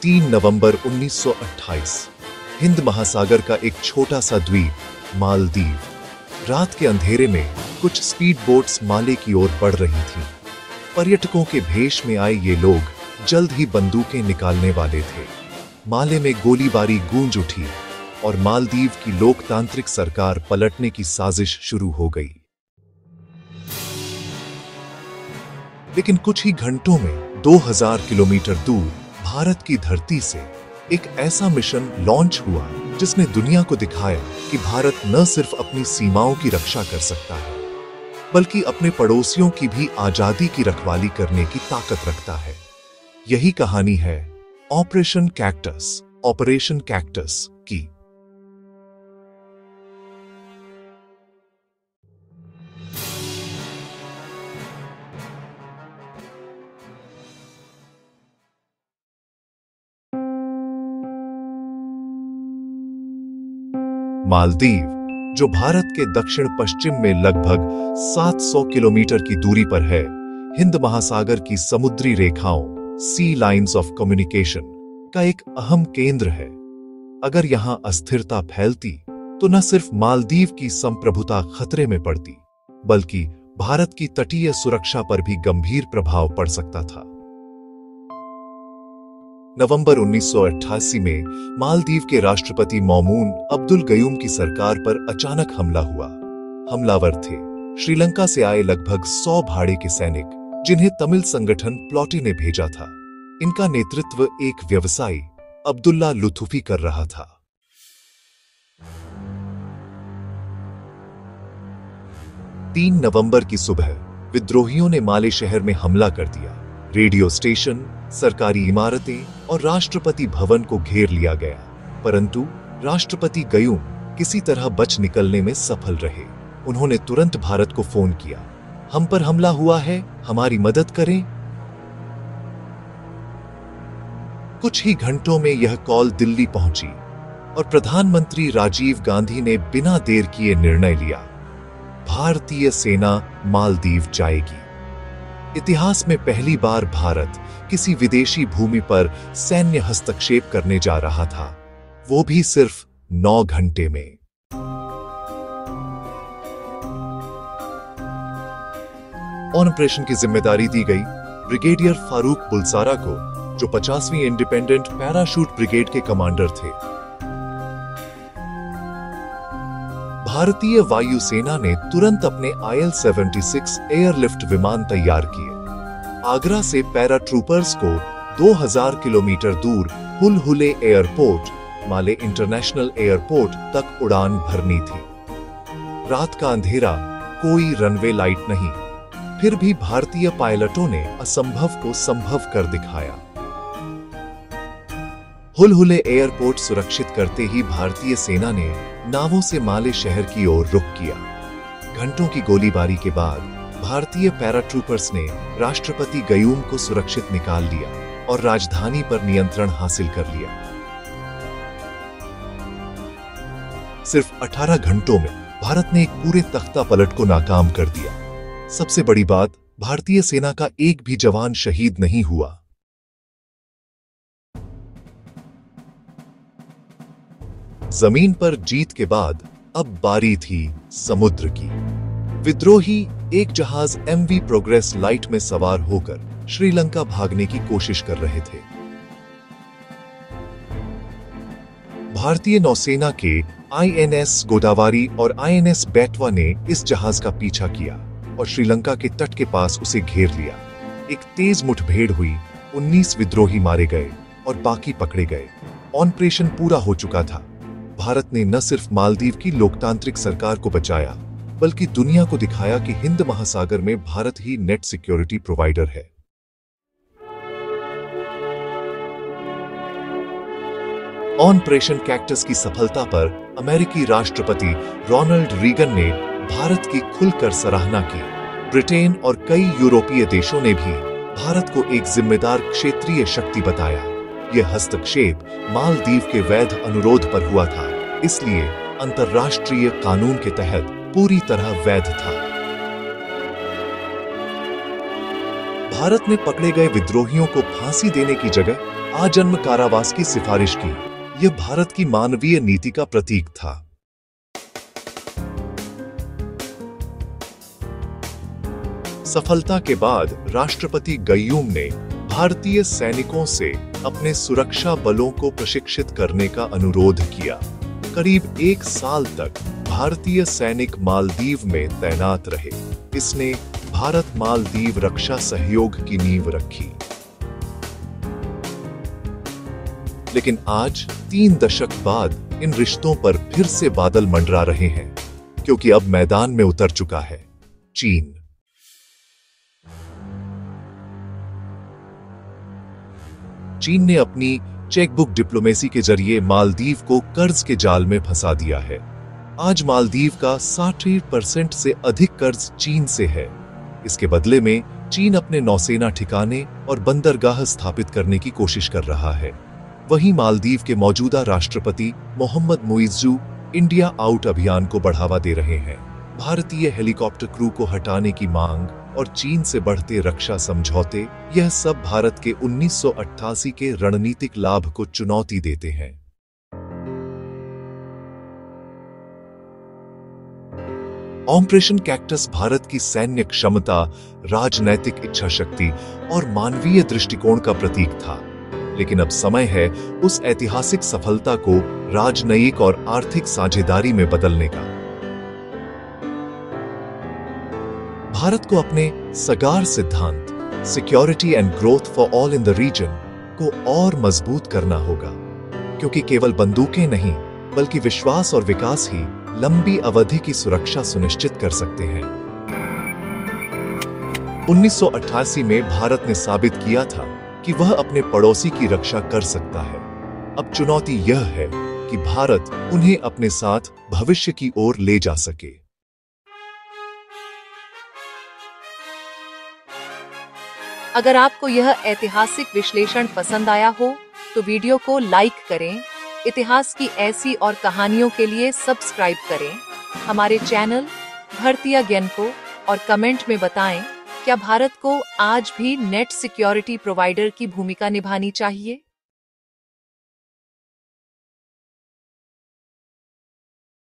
3 नवंबर 1928 हिंद महासागर का एक छोटा सा द्वीप मालदीव। रात के अंधेरे में कुछ स्पीड बोट्स माले की ओर बढ़ रही थीं। पर्यटकों के भेष में आए ये लोग जल्द ही बंदूकें निकालने वाले थे। माले में गोलीबारी गूंज उठी और मालदीव की लोकतांत्रिक सरकार पलटने की साजिश शुरू हो गई। लेकिन कुछ ही घंटों में 2000 किलोमीटर दूर भारत की धरती से एक ऐसा मिशन लॉन्च हुआ जिसने दुनिया को दिखाया कि भारत न सिर्फ अपनी सीमाओं की रक्षा कर सकता है, बल्कि अपने पड़ोसियों की भी आजादी की रखवाली करने की ताकत रखता है। यही कहानी है ऑपरेशन कैक्टस की। मालदीव, जो भारत के दक्षिण पश्चिम में लगभग 700 किलोमीटर की दूरी पर है, हिंद महासागर की समुद्री रेखाओं सी लाइंस ऑफ कम्युनिकेशन का एक अहम केंद्र है। अगर यहां अस्थिरता फैलती तो न सिर्फ मालदीव की संप्रभुता खतरे में पड़ती, बल्कि भारत की तटीय सुरक्षा पर भी गंभीर प्रभाव पड़ सकता था। नवंबर 1988 में मालदीव के राष्ट्रपति मौमून अब्दुल गयूम की सरकार पर अचानक हमला हुआ। हमलावर थे श्रीलंका से आए लगभग 100 भाड़े के सैनिक, जिन्हें तमिल संगठन प्लॉटी ने भेजा था। इनका नेतृत्व एक व्यवसायी अब्दुल्ला लुथुफी कर रहा था। तीन नवंबर की सुबह विद्रोहियों ने माले शहर में हमला कर दिया। रेडियो स्टेशन, सरकारी इमारतें और राष्ट्रपति भवन को घेर लिया गया, परंतु राष्ट्रपति गयूम किसी तरह बच निकलने में सफल रहे। उन्होंने तुरंत भारत को फोन किया, हम पर हमला हुआ है, हमारी मदद करें। कुछ ही घंटों में यह कॉल दिल्ली पहुंची और प्रधानमंत्री राजीव गांधी ने बिना देर किए निर्णय लिया, भारतीय सेना मालदीव जाएगी। इतिहास में पहली बार भारत किसी विदेशी भूमि पर सैन्य हस्तक्षेप करने जा रहा था, वो भी सिर्फ 9 घंटे में। ऑपरेशन की जिम्मेदारी दी गई ब्रिगेडियर फारूक बुलसारा को, जो 50वीं इंडिपेंडेंट पैराशूट ब्रिगेड के कमांडर थे। भारतीय वायुसेना ने तुरंत अपने IL-76 एयरलिफ्ट विमान तैयार किए। आगरा से पैराट्रूपर्स को 2000 किलोमीटर दूर हुलहुले एयरपोर्ट, माले इंटरनेशनल एयरपोर्ट तक उड़ान भरनी थी। रात का अंधेरा, कोई रनवे लाइट नहीं, फिर भी भारतीय पायलटों ने असंभव को संभव कर दिखाया। हुलहुले एयरपोर्ट सुरक्षित करते ही भारतीय सेना ने नावों से माले शहर की ओर रुख किया। घंटों की गोलीबारी के बाद भारतीय पैराट्रूपर्स ने राष्ट्रपति गयूम को सुरक्षित निकाल लिया और राजधानी पर नियंत्रण हासिल कर लिया। सिर्फ 18 घंटों में भारत ने एक पूरे तख्ता पलट को नाकाम कर दिया। सबसे बड़ी बात, भारतीय सेना का एक भी जवान शहीद नहीं हुआ। जमीन पर जीत के बाद अब बारी थी समुद्र की। विद्रोही एक जहाज MV प्रोग्रेस लाइट में सवार होकर श्रीलंका भागने की कोशिश कर रहे थे। भारतीय नौसेना के INS गोदावरी और INS बेटवा ने इस जहाज का पीछा किया और श्रीलंका के तट के पास उसे घेर लिया। एक तेज मुठभेड़ हुई, 19 विद्रोही मारे गए और बाकी पकड़े गए। ऑपरेशन पूरा हो चुका था। भारत ने न सिर्फ मालदीव की लोकतांत्रिक सरकार को बचाया, बल्कि दुनिया को दिखाया कि हिंद महासागर में भारत ही नेट सिक्योरिटी प्रोवाइडर है। ऑपरेशन कैक्टस की सफलता पर अमेरिकी राष्ट्रपति रोनाल्ड रीगन ने भारत की खुलकर सराहना की। ब्रिटेन और कई यूरोपीय देशों ने भी भारत को एक जिम्मेदार क्षेत्रीय शक्ति बताया। यह हस्तक्षेप मालदीव के वैध अनुरोध पर हुआ था, इसलिए अंतर्राष्ट्रीय कानून के तहत पूरी तरह वैध था। भारत ने पकड़े गए विद्रोहियों को फांसी देने की जगह आजन्म कारावास की सिफारिश की। यह भारत की मानवीय नीति का प्रतीक था। सफलता के बाद राष्ट्रपति गयूम ने भारतीय सैनिकों से अपने सुरक्षा बलों को प्रशिक्षित करने का अनुरोध किया। करीब 1 साल तक भारतीय सैनिक मालदीव में तैनात रहे। इसने भारत मालदीव रक्षा सहयोग की नींव रखी। लेकिन आज 3 दशक बाद इन रिश्तों पर फिर से बादल मंडरा रहे हैं, क्योंकि अब मैदान में उतर चुका है चीन। चीन ने अपनी चेकबुक डिप्लोमेसी के जरिए मालदीव को कर्ज के जाल में फंसा दिया है। आज मालदीव का 60% से अधिक कर्ज चीन से है। इसके बदले में चीन अपने नौसेना ठिकाने और बंदरगाह स्थापित करने की कोशिश कर रहा है। वहीं मालदीव के मौजूदा राष्ट्रपति मोहम्मद मुइज्जू इंडिया आउट अभियान को बढ़ावा दे रहे हैं। भारतीय हेलीकॉप्टर क्रू को हटाने की मांग और चीन से बढ़ते रक्षा समझौते, यह सब भारत के 1988 के रणनीतिक लाभ को चुनौती देते हैं। ऑपरेशन कैक्टस भारत की सैन्य क्षमता, राजनैतिक इच्छा शक्ति और मानवीय दृष्टिकोण का प्रतीक था। लेकिन अब समय है उस ऐतिहासिक सफलता को राजनयिक और आर्थिक साझेदारी में बदलने का। भारत को अपने सगार सिद्धांत, security and growth for all in the region, को और मजबूत करना होगा, क्योंकि केवल बंदूकें नहीं बल्कि विश्वास और विकास ही लंबी अवधि की सुरक्षा सुनिश्चित कर सकते हैं। 1988 में भारत ने साबित किया था कि वह अपने पड़ोसी की रक्षा कर सकता है। अब चुनौती यह है कि भारत उन्हें अपने साथ भविष्य की ओर ले जा सके। अगर आपको यह ऐतिहासिक विश्लेषण पसंद आया हो तो वीडियो को लाइक करें, इतिहास की ऐसी और कहानियों के लिए सब्सक्राइब करें हमारे चैनल भारतीय ज्ञान को, और कमेंट में बताएं क्या भारत को आज भी नेट सिक्योरिटी प्रोवाइडर की भूमिका निभानी चाहिए।